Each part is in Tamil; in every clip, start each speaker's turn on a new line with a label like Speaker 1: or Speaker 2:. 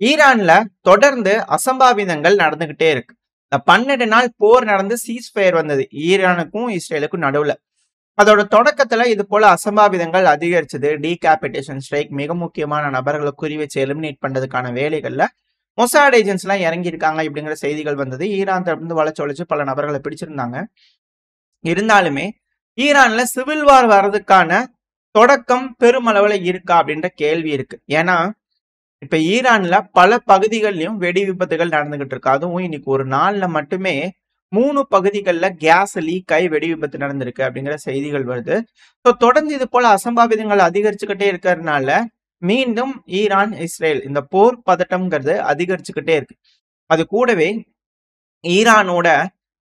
Speaker 1: ஈரான்ல தொடர்ந்து அசம்பாவிதங்கள் நடந்துகிட்டே இருக்கு. இந்த 12 நாள் போர் நடந்து சீஸ்ஃபயர் வந்தது ஈரானுக்கும் இஸ்ரேலுக்கும் நடுவுல. அதோட தொடக்கத்துல இது போல அசம்பாவிதங்கள் அதிகரிச்சது. டீகாபிட்டேஷன் ஸ்ட்ரைக், மிக முக்கியமான நபர்களை குறி வச்சு எலிமினேட் பண்றதுக்கான வேலைகள்ல மொசாட் ஏஜென்ட்ஸ் எல்லாம் இறங்கி இருக்காங்க இப்படிங்கிற செய்திகள் வந்தது. ஈரான் தரப்பு வளைச்சு பல நபர்களை பிடிச்சிருந்தாங்க. இருந்தாலுமே ஈரான்ல சிவில் வார் வர்றதுக்கான தொடக்கம் பெருமளவுல இருக்கா அப்படின்ற கேள்வி இருக்கு. ஏன்னா இப்ப ஈரான்ல பல பகுதிகளிலும் வெடி விபத்துகள் நடந்துகிட்டு இருக்கு. அதுவும் இன்னைக்கு ஒரு நாள்ல மட்டுமே 3 பகுதிகளில் கேஸ் லீக் ஆகி வெடி விபத்து நடந்திருக்கு அப்படிங்கிற செய்திகள் வருது. ஸோ தொடர்ந்து இது போல அசம்பாவிதங்கள் அதிகரிச்சுக்கிட்டே இருக்கிறதுனால மீண்டும் ஈரான் இஸ்ரேல் இந்த போர் பதட்டம்ங்கிறது அதிகரிச்சுக்கிட்டே இருக்கு. அது கூடவே ஈரானோட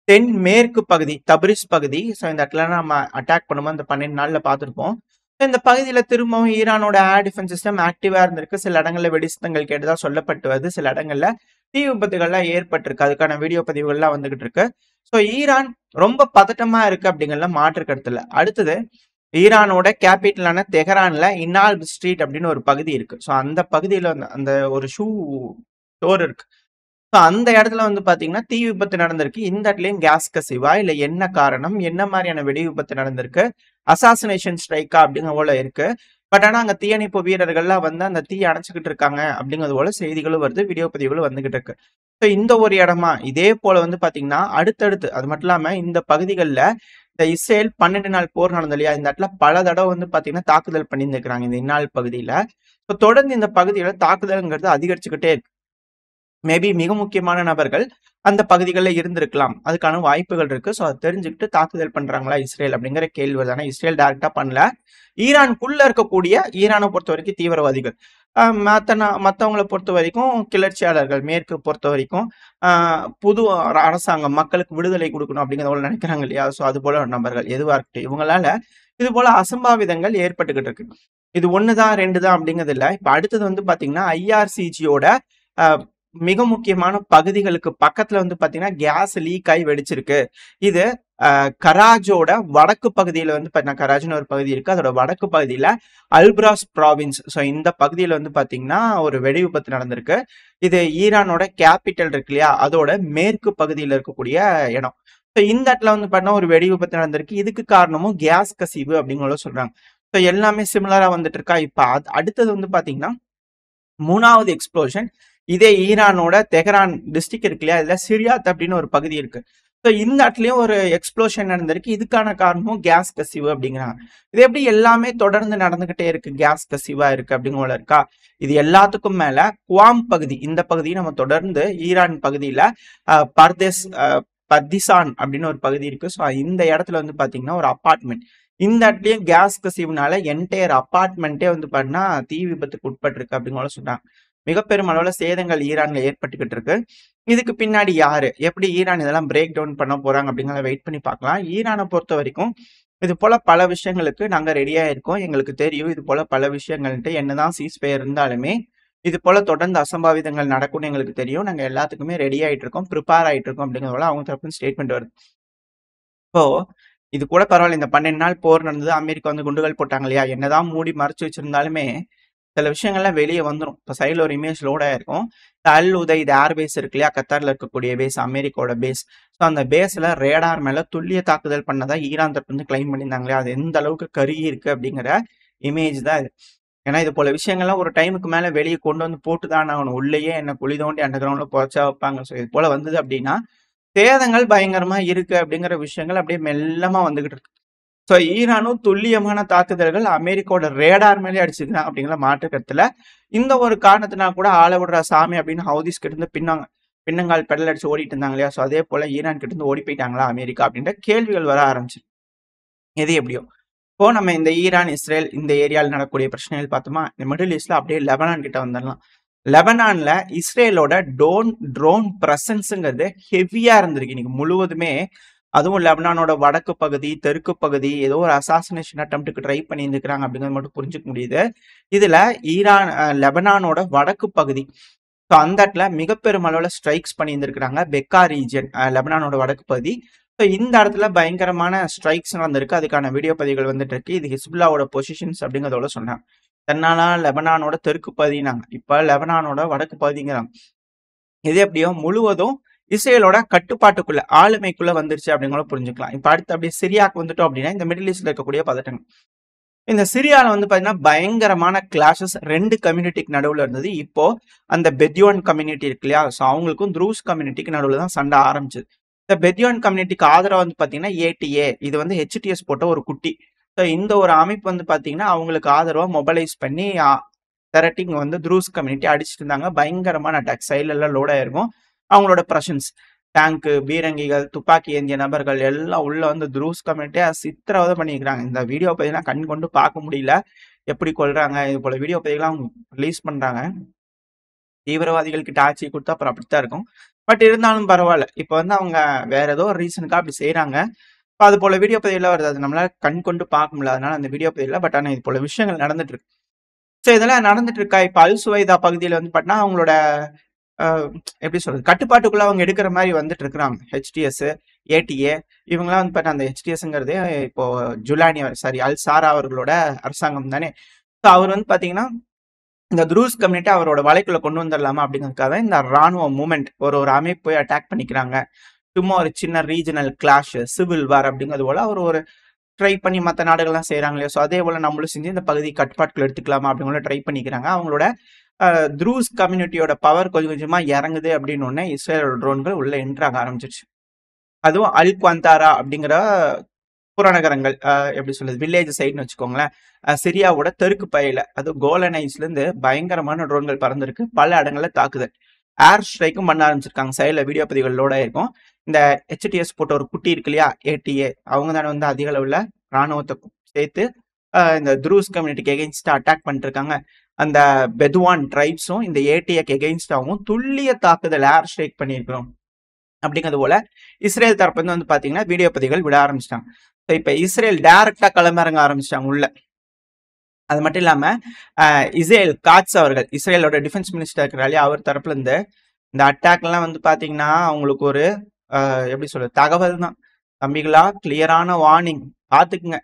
Speaker 1: தென் மேற்கு பகுதி தப்ரிஸ் பகுதி, ஸோ இந்த இடத்துல நம்ம அட்டாக் பண்ணும்போது இந்த 12 நாள்ல பார்த்துருப்போம். இந்த பகுதியில திரும்பவும் ஈரானோட ஏர் டிஃபென்ஸ் சிஸ்டம் ஆக்டிவா இருந்திருக்கு. சில இடங்கள்ல வெடிசத்தங்கள் கேட்டதா சொல்லப்பட்டு வருது. சில இடங்கள்ல தீ விபத்துகள்லாம் ஏற்பட்டிருக்கு. அதுக்கான வீடியோ பதிவுகள்லாம் வந்துகிட்டு இருக்கு. ஸோ ஈரான் ரொம்ப பதட்டமா இருக்கு அப்படிங்கறதுல மாற்று கருத்து இல்ல. அடுத்தது ஈரானோட கேபிட்டலான தெஹரான்ல இனால் ஸ்ட்ரீட் அப்படின்னு ஒரு பகுதி இருக்கு. ஸோ அந்த பகுதியில அந்த ஒரு ஷூ ஸ்டோர் இருக்கு. ஸோ அந்த இடத்துல பாத்தீங்கன்னா தீ விபத்து நடந்திருக்கு. இந்த இடத்துலயும் கேஸ் கசிவா இல்ல என்ன காரணம், என்ன மாதிரியான வெடி விபத்து நடந்திருக்கு, அசாசினேஷன் ஸ்ட்ரைக்கா அப்படிங்கிற போல இருக்கு. பட் ஆனா அங்க தீயணைப்பு வீரர்கள்லாம் அந்த தீ அணைச்சுக்கிட்டு இருக்காங்க அப்படிங்கிறது போல செய்திகளும் வருது, வீடியோ பதிவுகளும் வந்துகிட்டு இருக்கு. ஸோ இந்த ஒரு இடமா இதே போல பாத்தீங்கன்னா அடுத்தடுத்து அது மட்டும் இல்லாம இந்த பகுதிகளில் இந்த இஸ்ரேல் 12 நாள் போர் நடந்தது இல்லையா, இந்த இடத்துல பல தடவை பாத்தீங்கன்னா தாக்குதல் பண்ணியிருந்துக்கிறாங்க இந்த இந்நாள் பகுதியில. ஸோ தொடர்ந்து இந்த பகுதியில தாக்குதல்ங்கிறது அதிகரிச்சுக்கிட்டே இருக்கு. மேபி மிக முக்கியமான நபர்கள் அந்த பகுதிகளில் இருந்திருக்கலாம், அதுக்கான வாய்ப்புகள் இருக்கு. ஸோ அதை தெரிஞ்சுக்கிட்டு தாக்குதல் பண்றாங்களா இஸ்ரேல் அப்படிங்கிற கேள்வி வருது. ஆனா இஸ்ரேல் டைரக்டா பண்ணல. ஈரானுக்குள்ள இருக்கக்கூடிய ஈரானை பொறுத்த வரைக்கும் தீவிரவாதிகள், மற்றவங்களை பொறுத்த வரைக்கும் கிளர்ச்சியாளர்கள், மேற்கு பொறுத்த வரைக்கும் புது அரசாங்கம் மக்களுக்கு விடுதலை கொடுக்கணும் அப்படிங்கிறத நினைக்கிறாங்க இல்லையா. ஸோ அது போல நபர்கள் எதுவா இருக்கட்டும், இவங்களால இது போல அசம்பாவிதங்கள் ஏற்பட்டுக்கிட்டு இருக்கு. இது 1 தான் 2 தான் அப்படிங்கிறது இல்லை. இப்ப அடுத்தது பாத்தீங்கன்னா ஐஆர்சிஜியோட மிக முக்கியமான பகுதிகளுக்கு பக்கத்துல பாத்தீங்கன்னா கேஸ் லீக் ஆகி வெடிச்சிருக்கு. இது கராஜோட வடக்கு பகுதியில கராஜ்னு ஒரு பகுதி இருக்கு. அதோட வடக்கு பகுதியில அல்பிராஸ் ப்ராவின்ஸ், ஸோ இந்த பகுதியில பாத்தீங்கன்னா ஒரு வெடி விபத்து நடந்திருக்கு. இது ஈரானோட கேபிட்டல் இருக்கு இல்லையா, அதோட மேற்கு பகுதியில இருக்கக்கூடிய இடம். ஸோ இந்த இடத்துல பாத்தீங்கன்னா ஒரு வெடி விபத்து நடந்திருக்கு. இதுக்கு காரணமும் கேஸ் கசிவு அப்படிங்கிறத சொல்றாங்க. ஸோ எல்லாமே சிமிலரா வந்துட்டு இருக்கா. இப்ப அடுத்தது பாத்தீங்கன்னா 3வது எக்ஸ்ப்ளோஷன் இதே ஈரானோட தெஹரான் டிஸ்ட்ரிக்ட் இருக்கு இல்லையா, இதுல சிரியாத் அப்படின்னு ஒரு பகுதி இருக்கு. ஸோ இந்த இடத்துலயும் ஒரு எக்ஸ்ப்ளோஷன் நடந்திருக்கு. இதுக்கான காரணமும் கேஸ் கசிவு அப்படிங்கிறாங்க. இது எப்படி எல்லாமே தொடர்ந்து நடந்துகிட்டே இருக்கு, கேஸ் கசிவா இருக்கு அப்படிங்கிற இருக்கா. இது எல்லாத்துக்கும் மேல குவாம் பகுதி, இந்த பகுதியை நம்ம தொடர்ந்து ஈரான் பகுதியில பர்திசான் அப்படின்னு ஒரு பகுதி இருக்கு. ஸோ இந்த இடத்துல பாத்தீங்கன்னா ஒரு அபார்ட்மெண்ட், இந்த இடத்துலயும் கேஸ் கசிவுனால என்டையர் அபார்ட்மெண்ட்டே பாத்தீங்கன்னா தீ விபத்துக்கு உட்பட்டிருக்கு அப்படிங்கிற சொல்றாங்க. மிக பெரும் அளவுல சேதங்கள் ஈரான்ல ஏற்பட்டுக்கிட்டு இருக்கு. இதுக்கு பின்னாடி யாரு, எப்படி ஈரான் இதெல்லாம் பிரேக் டவுன் பண்ண போறாங்க அப்படிங்கிறத வெயிட் பண்ணி பார்க்கலாம். ஈரானை பொறுத்த வரைக்கும் இது போல பல விஷயங்களுக்கு நாங்க ரெடியா இருக்கோம். எங்களுக்கு தெரியும் இது போல பல விஷயங்கள்ட்டு என்னதான் சீஸ்ஃபயர் இருந்தாலுமே இது போல தொடர்ந்து அசம்பாவிதங்கள் நடக்கும்னு எங்களுக்கு தெரியும். நாங்க எல்லாத்துக்குமே ரெடி ஆயிட்டு இருக்கோம், ப்ரிப்பேர் ஆயிட்டு இருக்கோம் அப்படிங்கிறத அவங்க தரப்பு ஸ்டேட்மெண்ட் வருது. இப்போ இது கூட பரவாயில்ல, இந்த 12 நாள் போர் நடந்தது, அமெரிக்கா குண்டுகள் போட்டாங்க இல்லையா, என்னதான் மூடி மறைச்சு வச்சிருந்தாலுமே சில விஷயங்கள்லாம் வெளியே வந்துடும். இப்போ சைடில் ஒரு இமேஜ் லோட் ஆயிருக்கும். அல் உதைத் ஏர்பேஸ் இருக்கு இல்லையா, கத்தாரில் இருக்கக்கூடிய பேஸ், அமெரிக்காவோட பேஸ். ஸோ அந்த பேஸில் ரேடார் மேலே துல்லிய தாக்குதல் பண்ணதா ஈரான் தரப்பு கிளைம் பண்ணியிருந்தாங்க இல்லையா, அது எந்த அளவுக்கு கருகி இருக்கு அப்படிங்கிற இமேஜ் தான் இது. ஏன்னா இது போல விஷயங்கள்லாம் ஒரு டைமுக்கு மேலே வெளியே கொண்டு போட்டு தான் ஆகணும். உள்ளேயே என்ன குழி தோண்டி அண்டர் கிரவுண்ட்ல புதைச்சா வைப்பாங்க. ஸோ இது போல வந்தது அப்படின்னா சேதங்கள் பயங்கரமா இருக்கு அப்படிங்கிற விஷயங்கள் அப்படியே மெல்லமா வந்துகிட்டு இருக்கு. ஸோ ஈரானும் துல்லியமான தாக்குதல்கள் அமெரிக்காவோட ரேடார் மேலே அடிச்சுக்கிறாங்க அப்படிங்கிற மாற்று கருத்துல. இந்த ஒரு காரணத்தினா கூட ஆள விடுற சாமி அப்படின்னு ஹவுதிஸ் கிட்ட இருந்து பின்னங்கால் பெடல் அடிச்சு ஓடிட்டு இருந்தாங்க இல்லையா. ஸோ அதே போல ஈரான் கிட்ட இருந்து ஓடி போயிட்டாங்களா அமெரிக்கா அப்படின்ற கேள்விகள் வர ஆரம்பிச்சு. எது எப்படியோ இப்போ நம்ம இந்த ஈரான் இஸ்ரேல் இந்த ஏரியாவில் நடக்கக்கூடிய பிரச்சனைகள் பார்த்தோமா, இந்த மிடில் ஈஸ்ட்ல அப்படியே லெபனான் கிட்ட வந்துடலாம். லெபனான்ல இஸ்ரேலோட ட்ரோன் பிரசன்ஸுங்கிறது ஹெவியா இருந்திருக்கு இன்னைக்கு முழுவதுமே. அதுவும் லெபனானோட வடக்கு பகுதி, தெற்கு பகுதி ஏதோ ஒரு அசாசினேஷன் அட்டம்ப்ட்டுக்கு ட்ரை பண்ணி இருந்துக்கிறாங்க அப்படிங்கிறது மட்டும் புரிஞ்சுக்க முடியுது. இதுல லெபனானோட வடக்கு பகுதி, ஸோ அந்த இடத்துல மிக பெரும் அளவில் ஸ்ட்ரைக்ஸ் பண்ணி இருந்திருக்கிறாங்க. பெக்கா ரீஜன் லெபனானோட வடக்கு பகுதி. ஸோ இந்த இடத்துல பயங்கரமான ஸ்ட்ரைக்ஸ் நடந்திருக்கு. அதுக்கான வீடியோ பதிவுகள் வந்துட்டு இருக்கு. இது ஹிஸ்புல்லாவோட பொசிஷன்ஸ் அப்படிங்கிறதோட சொன்னாங்க. தன்னால லெபனானோட தெற்கு பகுதினாங்க. இப்ப லெபனானோட வடக்கு பகுதிங்கிறாங்க. இது எப்படியோ முழுவதும் இஸ்ரேலோட கட்டுப்பாட்டுக்குள்ள, ஆளுமைக்குள்ள வந்துருச்சு அப்படிங்கிற புரிஞ்சுக்கலாம். இப்ப அடுத்து அப்படியே சிரியாக்கு வந்துட்டோம் அப்படின்னா, இந்த மிடில் ஈஸ்ட்ல இருக்கக்கூடிய பதட்டங்கள். இந்த சிரியால வந்து பார்த்தீங்கன்னா, பயங்கரமான கிளாஷஸ் 2 கம்யூனிட்டிக்கு நடுவுல இருந்தது. இப்போ அந்த பெத்யோன் கம்யூனிட்டி இருக்கு இல்லையா? ஸோ அவங்களுக்கும் த்ரூஸ் கம்யூனிட்டிக்கு நடுவுல தான் சண்டை ஆரம்பிச்சது. இந்த பெத்யோன் கம்யூனிட்டிக்கு ஆதரவா வந்து பார்த்தீங்கன்னா, ஏடிஏ இது வந்து ஹெச்டிஎஸ் போட்ட ஒரு குட்டி. ஸோ இந்த ஒரு அமைப்பு வந்து பார்த்தீங்கன்னா, அவங்களுக்கு ஆதரவா மொபைலைஸ் பண்ணி திரட்டி இங்க வந்து த்ரூஸ் கம்யூனிட்டி அடிச்சிட்டு இருந்தாங்க. பயங்கரமான அட்டாக். சைடுலலாம் லோட் ஆயிருக்கும். அவங்களோட பிரசன்ஸ். டேங்க்கு, பீரங்கிகள், துப்பாக்கி ஏந்திய நபர்கள் எல்லாம் உள்ள வந்து த்ரூஸ் கம்யூனிட்டிய சித்திரவதை பண்ணியிருக்காங்க. இந்த வீடியோ பதிவுலாம் கண் கொண்டு பார்க்க முடியல. எப்படி கொல்றாங்க, இது போல வீடியோ பதிவுலாம் ரிலீஸ் பண்றாங்க. தீவிரவாதிகள் கிட்ட ஆட்சியை குடுத்தா அப்புறம் அப்படித்தான் இருக்கும். பட் இருந்தாலும் பரவால்ல. இப்ப வந்து அவங்க வேற ஏதோ ஒரு ரீசனுக்காக அப்படி செய்றாங்க. அது போல வீடியோ பதிவுலாம் வருது. அது நம்மளால கண் கொண்டு பார்க்க முடியல. அதனால அந்த வீடியோ பதிவு இல்ல. பட் ஆனா இது போல விஷயங்கள் நடந்துட்டு இருக்கு. ஸோ இதெல்லாம் நடந்துட்டு இருக்கா? இப்ப அல் சுவைதா பகுதியில வந்து பார்த்தீங்கன்னா, அவங்களோட அ எப்படி சொல்றது? கட்டுப்பாட்டுக்குள்ள அவங்க எடுக்கிற மாரி வந்துட்டு இருக்கிறாங்க. ஹெச்டிஎஸ், ஏடிஏ இவங்கலாம் வந்து பார்த்தா அந்த ஹெச்டிஎஸ்ங்கிறதே இப்போ ஜுலானி சாரி அல் சாரா அவர்களோட அரசாங்கம் தானே. ஸோ அவர் வந்து பார்த்தீங்கன்னா, இந்த த்ரூஸ் கம்யூனிட்டி அவரோட வலைக்குள்ள கொண்டு வந்துரலாமா அப்படிங்கிறதுக்காக இந்த ராணுவ மூவ்மெண்ட் ஒரு அமைப்பு போய் அட்டாக் பண்ணிக்கிறாங்க. சும்மா ஒரு சின்ன ரீஜனல் கிளாஷ், சிவில் வார் அப்படிங்கிறது போல அவர் ஒரு ட்ரை பண்ணி மத்த நாடுகள்லாம் செய்றாங்க இல்லையா? ஸோ அதே போல நம்மளும் செஞ்சு இந்த பகுதி கட்டுப்பாட்டுக்குள்ள எடுத்துக்கலாமா அப்படிங்கிற ட்ரை பண்ணிக்கிறாங்க. அவங்களோட த்ரூஸ் கம்யூனிட்டியோட பவர் கொஞ்சம் கொஞ்சமா இறங்குது அப்படின்னு உடனே இஸ்ரேலோட ட்ரோன்கள் உள்ள என்ட்ரு ஆக ஆரம்பிச்சிருச்சு. அதுவும் அல் குவாந்தாரா அப்படிங்கிற புறநகரங்கள் எப்படி சொல்றது? வில்லேஜ் சைடுன்னு வச்சுக்கோங்களேன். சிரியாவோட தெற்கு பகுதியில அதுவும் கோலன் ஹைட்ஸ்லேருந்து பயங்கரமான ட்ரோன்கள் பறந்திருக்கு. பல இடங்கள்ல தாக்குதல். ஏர் ஸ்ட்ரைக்கும் பண்ண ஆரம்பிச்சிருக்காங்க. சைடுல வீடியோ பதிவுகள் லோட் ஆயிருக்கும். இந்த ஹெச்டிஎஸ் போட்ட ஒரு குட்டி இருக்கு இல்லையா? ஏடிஏ அவங்க தானே வந்து அதிக அளவுல ராணுவத்தை சேர்த்து இந்த த்ரூஸ் கம்யூனிட்டிக்கு எகெயின்ஸ்டா அட்டாக் பண்ணிட்டு இருக்காங்க. அந்த பெதுவான் ட்ரைப்ஸும் இந்த ஏடிஏக்கு எகெயின்ஸ்டாவும் துல்லிய தாக்குதல் ஏர் ஸ்ட்ரைக் பண்ணியிருக்கிறோம். அப்படிங்கிறது போல இஸ்ரேல் தரப்பு வந்து பாத்தீங்கன்னா வீடியோ பதிவுகள் விட ஆரம்பிச்சிட்டாங்க. இப்ப இஸ்ரேல் டைரக்டா களமிறங்க ஆரம்பிச்சிட்டாங்க உள்ள. அது மட்டும் இல்லாம இஸ்ரேல் காட்ஸ் அவர்கள் இஸ்ரேலோட டிஃபென்ஸ் மினிஸ்டர் இருக்கிறாரு அவர் தரப்புல இருந்து இந்த அட்டாக்லாம் வந்து பாத்தீங்கன்னா அவங்களுக்கு ஒரு எப்படி சொல்றது தகவல் தான். தம்பிகளா கிளியரான வார்னிங் பாத்துக்குங்க.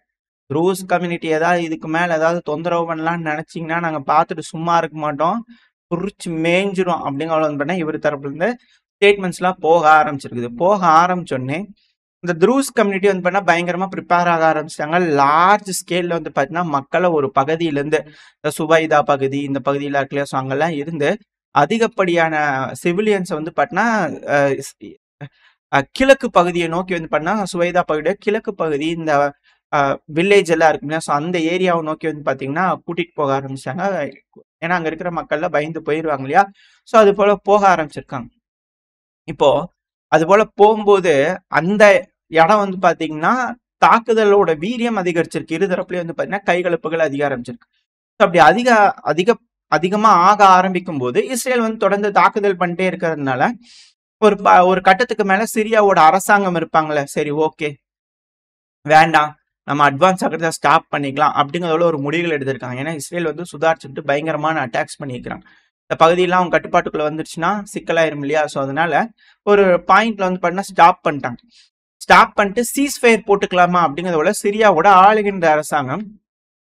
Speaker 1: த்ரூஸ் கம்யூனிட்டி ஏதாவது இதுக்கு மேல ஏதாவது தொந்தரவு பண்ணலாம்னு நினைச்சீங்கன்னா நாங்க பார்த்துட்டு சும்மா இருக்க மாட்டோம். குறிச்சு மேய்ஞ்சிரும் அப்படிங்கிற பண்ண இவர் தரப்புல இருந்து ஸ்டேட்மெண்ட்ஸ்லாம் போக ஆரம்பிச்சிருக்குது. போக ஆரம்பிச்சோடனே இந்த த்ரூஸ் கம்யூனிட்டி வந்து பண்ணா பயங்கரமா ப்ரிப்பேர் ஆக ஆரம்பிச்சிட்டாங்க. லார்ஜ் ஸ்கேல்ல வந்து பார்த்தீங்கன்னா மக்களை ஒரு பகுதியிலேருந்து இந்த சுபைதா பகுதி இந்த பகுதியில் இருக்குல்லையா ஸோ அங்கெல்லாம் இருந்து அதிகப்படியான சிவிலியன்ஸை வந்து பார்த்தீங்கன்னா கிழக்கு பகுதியை நோக்கி வந்து பண்ணா சுவைதா பகுதியோட கிழக்கு பகுதி இந்த வில்லேஜ் எல்லாம் இருக்குங்க. ஸோ அந்த ஏரியாவை நோக்கி வந்து பார்த்தீங்கன்னா கூட்டிட்டு போக ஆரம்பிச்சாங்க. ஏன்னா அங்க இருக்கிற மக்கள்லாம் பயந்து போயிடுவாங்க இல்லையா? ஸோ அது போல போக ஆரம்பிச்சிருக்காங்க. இப்போ அது போல போகும்போது அந்த இடம் வந்து பாத்தீங்கன்னா தாக்குதலோட வீரியம் அதிகரிச்சிருக்கு. இருதரப்புலயும் வந்து பாத்தீங்கன்னா கைகலப்புகள் அதிக ஆரம்பிச்சிருக்கு. அப்படி அதிகமா ஆக ஆரம்பிக்கும் போது இஸ்ரேல் வந்து தொடர்ந்து தாக்குதல் பண்ணிட்டே இருக்கிறதுனால ஒரு கட்டத்துக்கு மேல சிரியாவோட அரசாங்கம் இருப்பாங்களே சரி ஓகே வேண்டாம் நம்ம அட்வான்ஸ் ஆகிறத ஸ்டாப் பண்ணிக்கலாம் அப்படிங்கிறதோட ஒரு முடிவுகள் எடுத்திருக்காங்க. ஏன்னா இஸ்ரேல் வந்து சுதாரிச்சுட்டு பயங்கரமான அட்டாக்ஸ் பண்ணியிருக்கிறாங்க. இந்த பகுதியெல்லாம் அவங்க கட்டுப்பாட்டுக்குள்ள வந்துருச்சுன்னா சிக்கலாயிரும் இல்லையா? ஸோ அதனால ஒரு பாயிண்ட்ல வந்து பண்ணா ஸ்டாப் பண்ணிட்டாங்க. ஸ்டாப் பண்ணிட்டு சீஸ் ஃபயர் போட்டுக்கலாமா அப்படிங்கிறதோட சிரியாவோட ஆளுகின்ற அரசாங்கம்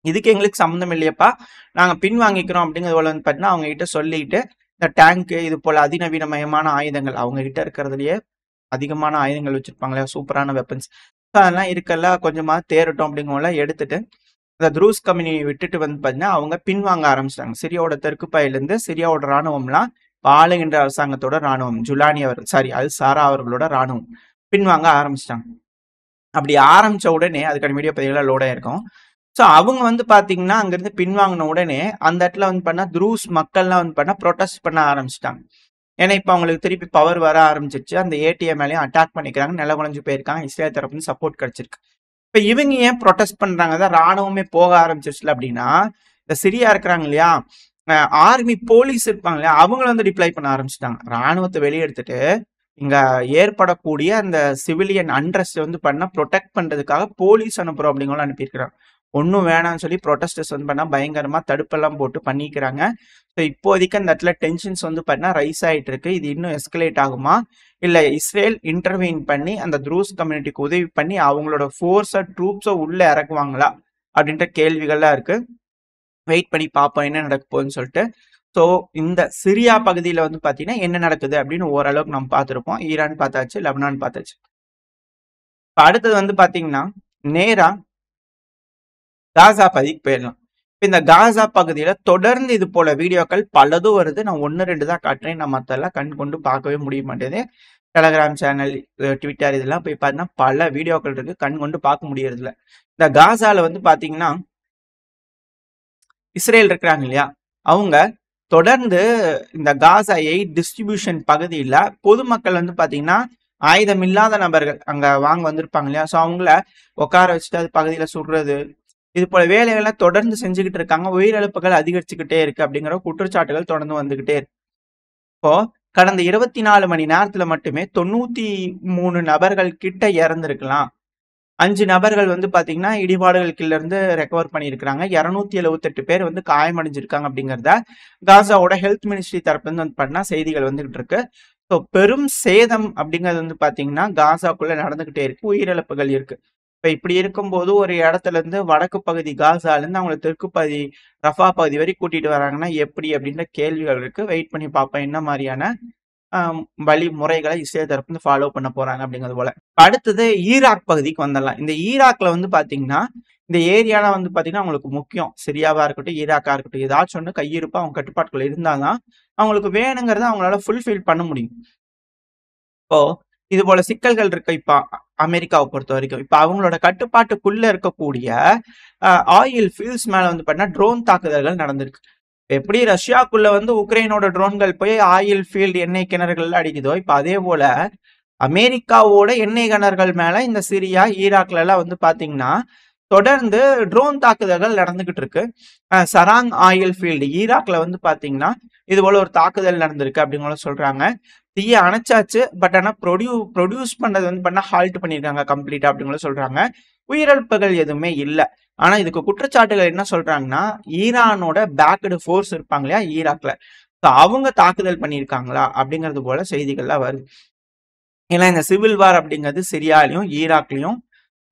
Speaker 1: இதுக்கு எங்களுக்கு சம்மந்தம் இல்லையப்பா நாங்க பின் வாங்கிக்கிறோம் அப்படிங்கிறதோட வந்து பார்த்தீங்கன்னா அவங்க கிட்ட சொல்லிட்டு இந்த டேங்க்கு இது போல அதிநவீனமயமான ஆயுதங்கள் அவங்க கிட்ட இருக்கிறதுலயே அதிகமான ஆயுதங்கள் வச்சிருப்பாங்களே சூப்பரான வெப்பன்ஸ் அதெல்லாம் இருக்கல கொஞ்சமா தேரட்டும் அப்படிங்கலாம் எடுத்துட்டு இந்த த்ரூஸ் கம்பெனியை விட்டுட்டு வந்து பார்த்தீங்கன்னா அவங்க பின்வாங்க ஆரம்பிச்சிட்டாங்க. சிரியாவோட தெற்கு பகுதியிலிருந்து சிரியாவோட ராணுவம்லாம் ஆளுகின்ற அரசாங்கத்தோட ராணுவம் ஜுலானி அல் சாரா அவர்களோட ராணுவம் பின்வாங்க ஆரம்பிச்சிட்டாங்க. அப்படி ஆரம்பிச்ச உடனே அதுக்கான வீடியோ பதிவுலாம் லோட் ஆயிருக்கும். ஸோ அவங்க வந்து பாத்தீங்கன்னா அங்கிருந்து பின்வாங்கின உடனே அந்த இடத்துல வந்து பண்ணா த்ரூஸ் மக்கள்லாம் வந்து பண்ணா ப்ரொடெஸ்ட் பண்ண ஆரம்பிச்சிட்டாங்க. ஏன்னா இப்ப அவங்களுக்கு திருப்பி பவர் வர ஆரம்பிச்சிருச்சு. அந்த ஏடிஎம் மேலேயும் அட்டாக் பண்ணிக்கிறாங்க. நில குலைஞ்சு போயிருக்காங்க. இஸ்ரேல் தரப்புன்னு சப்போர்ட் கிடைச்சிருக்கு. இப்ப இவங்க ஏன் ப்ரொடெஸ்ட் பண்றாங்க? தான் ராணுவமே போக ஆரம்பிச்சிருச்சுல அப்படின்னா இந்த சிரியா இருக்கிறாங்க இல்லையா ஆர்மி போலீஸ் இருப்பாங்க இல்லையா அவங்கள வந்து டிப்ளை பண்ண ஆரம்பிச்சிட்டாங்க. ராணுவத்தை வெளியெடுத்துட்டு இங்க ஏற்படக்கூடிய அந்த சிவிலியன் அண்ட்ரஸ்ட் வந்து பண்ணா ப்ரொடெக்ட் பண்றதுக்காக போலீஸ் அனுப்புறோம் அப்படிங்களும் அனுப்பியிருக்கிறாங்க. ஒன்றும் வேணாம்னு சொல்லி ப்ரொட்டஸ்டர்ஸ் வந்து பண்ணா பயங்கரமா தடுப்பெல்லாம் போட்டு பண்ணிக்கிறாங்க. ஸோ இப்போதைக்கு அந்த இடத்துல டென்ஷன்ஸ் வந்து பண்ணா ரைஸ் ஆயிட்டு இருக்கு. இது இன்னும் எஸ்கலேட் ஆகுமா இல்ல இஸ்ரேல் இன்டர்வீன் பண்ணி அந்த த்ரூஸ் கம்யூனிட்டிக்கு உதவி பண்ணி அவங்களோட ஃபோர்ஸை ட்ரூப்ஸை உள்ள இறக்குவாங்களா அப்படின்ற கேள்விகள்லாம் இருக்கு. வெயிட் பண்ணி பார்ப்போம் என்ன நடக்க போகுதுன்னு சொல்லிட்டு. ஸோ இந்த சிரியா பகுதியில வந்து பார்த்தீங்கன்னா, என்ன நடக்குது அப்படின்னு ஓரளவுக்கு நம்ம பார்த்துருப்போம். ஈரான் பார்த்தாச்சு, லெபனான் பார்த்தாச்சு. இப்ப அடுத்தது வந்து பார்த்தீங்கன்னா, நேரா காசா பகுதிக்கு போயிடலாம். இப்ப இந்த காசா பகுதியில தொடர்ந்து இது போல வீடியோக்கள் பலதும் வருது. நான் 1, 2 தான் காட்டுறேன். நான் மத்தெல்லாம் கண் கொண்டு பார்க்கவே முடிய மாட்டேங்குது. டெலகிராம் சேனல், ட்விட்டர் இதெல்லாம் போய் பார்த்தீங்கன்னா, பல வீடியோக்கள் இருக்கு. கண் கொண்டு பார்க்க முடியறதில்ல. இந்த காசால வந்து பார்த்தீங்கன்னா, இஸ்ரேல் இருக்கிறாங்க இல்லையா? அவங்க தொடர்ந்து இந்த காசா எய்ட் டிஸ்ட்ரிபியூஷன் பகுதியில பொதுமக்கள் வந்து பார்த்தீங்கன்னா, ஆயுதம் இல்லாத நபர்கள் அங்க வாங்க வந்திருப்பாங்க இல்லையா? ஸோ அவங்கள உட்கார வச்சுட்டு அது பகுதியில சுடுறது, இது போல வேலைகளை தொடர்ந்து செஞ்சுக்கிட்டு இருக்காங்க. உயிரிழப்புகள் அதிகரிச்சுக்கிட்டே இருக்கு அப்படிங்கிற குற்றச்சாட்டுகள் தொடர்ந்து வந்துகிட்டே இருக்கு. இப்போ கடந்த 24 மணி நேரத்துல மட்டுமே 93 நபர்கள் கிட்ட இறந்திருக்கலாம். 5 நபர்கள் வந்து பாத்தீங்கன்னா இடிபாடுகள் கீழ இருந்து ரெக்கவர் பண்ணியிருக்கிறாங்க. 278 பேர் வந்து காயமடைஞ்சிருக்காங்க அப்படிங்கிறத காசாவோட ஹெல்த் மினிஸ்ட்ரி தரப்புல இருந்து வந்து பாத்தீங்கன்னா செய்திகள் வந்துகிட்டு இருக்கு. ஸோ பெரும் சேதம் அப்படிங்கிறது வந்து பாத்தீங்கன்னா காசாக்குள்ள நடந்துகிட்டே இருக்கு. உயிரிழப்புகள் இருக்கு. இப்ப இப்படி இருக்கும்போது ஒரு இடத்துல இருந்து வடக்கு பகுதி காசால இருந்து அவங்களை தெற்கு பகுதி ரஃபா பகுதி வரை கூட்டிட்டு வராங்கன்னா எப்படி அப்படின்ற கேள்விகள் இருக்கு. வெயிட் பண்ணி பார்ப்போம் என்ன மாதிரியான வழிமுறைகளை இஸ்ரேல் தரப்பு வந்து ஃபாலோ பண்ண போறாங்க அப்படிங்கிறது போல. அடுத்தது ஈராக் பகுதிக்கு வந்துடலாம். இந்த ஈராக்ல வந்து பாத்தீங்கன்னா இந்த ஏரியாலாம் வந்து பாத்தீங்கன்னா அவங்களுக்கு முக்கியம். சிரியாவா இருக்கட்டும், ஈராக்கா இருக்கட்டும், ஏதாச்சும் ஒண்ணு கையிருப்பா அவங்க கட்டுப்பாட்டுக்குள்ள இருந்தாதான் அவங்களுக்கு வேணுங்கிறத அவங்களால ஃபுல்ஃபில் பண்ண முடியும். இப்போ இது போல சிக்கல்கள் இருக்கு. இப்ப அமெரிக்காவை பொறுத்த வரைக்கும் இப்ப அவங்களோட கட்டுப்பாட்டுக்குள்ள இருக்கக்கூடிய ஆயில் ஃபீல்ட்ஸ் மேல வந்து பாத்தீங்கன்னா ட்ரோன் தாக்குதல்கள் நடந்திருக்கு. எப்படி ரஷ்யாக்குள்ள வந்து உக்ரைனோட ட்ரோன்கள் போய் ஆயில் ஃபீல்டு எண்ணெய் கிணறுகள் அடிக்குதோ, இப்ப அதே போல அமெரிக்காவோட எண்ணெய் கிணறுகள் மேல இந்த சிரியா, ஈராக்ல எல்லாம் வந்து பாத்தீங்கன்னா தொடர்ந்து ட்ரோன் தாக்குதல்கள் நடந்துகிட்டு இருக்கு. சராங் ஆயில் ஃபீல்டு ஈராக்ல வந்து பாத்தீங்கன்னா இது போல ஒரு தாக்குதல் நடந்திருக்கு அப்படிங்கிற சொல்றாங்க. தீய அணைச்சாச்சு. பட் ஆனா ப்ரொடியூஸ் பண்றது வந்து பண்ண ஹால்ட் பண்ணிருக்காங்க கம்ப்ளீட்டா அப்படிங்கிற சொல்றாங்க. உயிரிழப்புகள் எதுவுமே இல்ல. ஆனா இதுக்கு குற்றச்சாட்டுகள் என்ன சொல்றாங்கன்னா, ஈரானோட பேக்டு ஃபோர்ஸ் இருப்பாங்க இல்லையா ஈராக்ல, அவங்க தாக்குதல் பண்ணியிருக்காங்களா அப்படிங்கிறது போல செய்திகள்லாம் வருது. ஏன்னா இந்த சிவில் வார் அப்படிங்கிறது சிரியாலையும் ஈராக்லயும்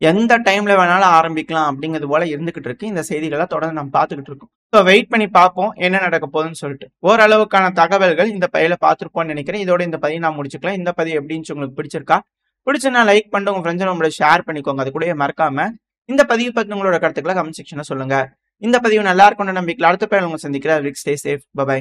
Speaker 1: எந்த டைம்ல வேணாலும் ஆரம்பிக்கலாம் அப்படிங்கிறது போல இருந்துகிட்டு இருக்கு. இந்த செய்திகளை தொடர்ந்து நம்ம பார்த்துக்கிட்டு இருக்கோம். ஸோ வெயிட் பண்ணி பார்ப்போம் என்ன நடக்க போகுதுன்னு சொல்லிட்டு. ஓரளவுக்கான தகவல்கள் இந்த பதிவுல பார்த்துருப்போம்னு நினைக்கிறேன். இதோட இந்த பதிவு நான் முடிச்சுக்கலாம். இந்த பதிவு எப்படின்னு உங்களுக்கு பிடிச்சிருக்கா? பிடிச்சுன்னா லைக் பண்ணிட்டு உங்க ஃப்ரெண்ட்ஸ் நம்மளோட ஷேர் பண்ணிக்கோங்க. அது கூட மறக்காம இந்த பதிவு பத்தி உங்களோட கருத்துக்களை கமெண்ட் செக்ஷன்ல சொல்லுங்க. இந்த பதிவு நல்லா இருக்கும்னு நம்பிக்கையில் அடுத்த பதிவு உங்களை சந்திக்கிறேன். Stay safe. பை.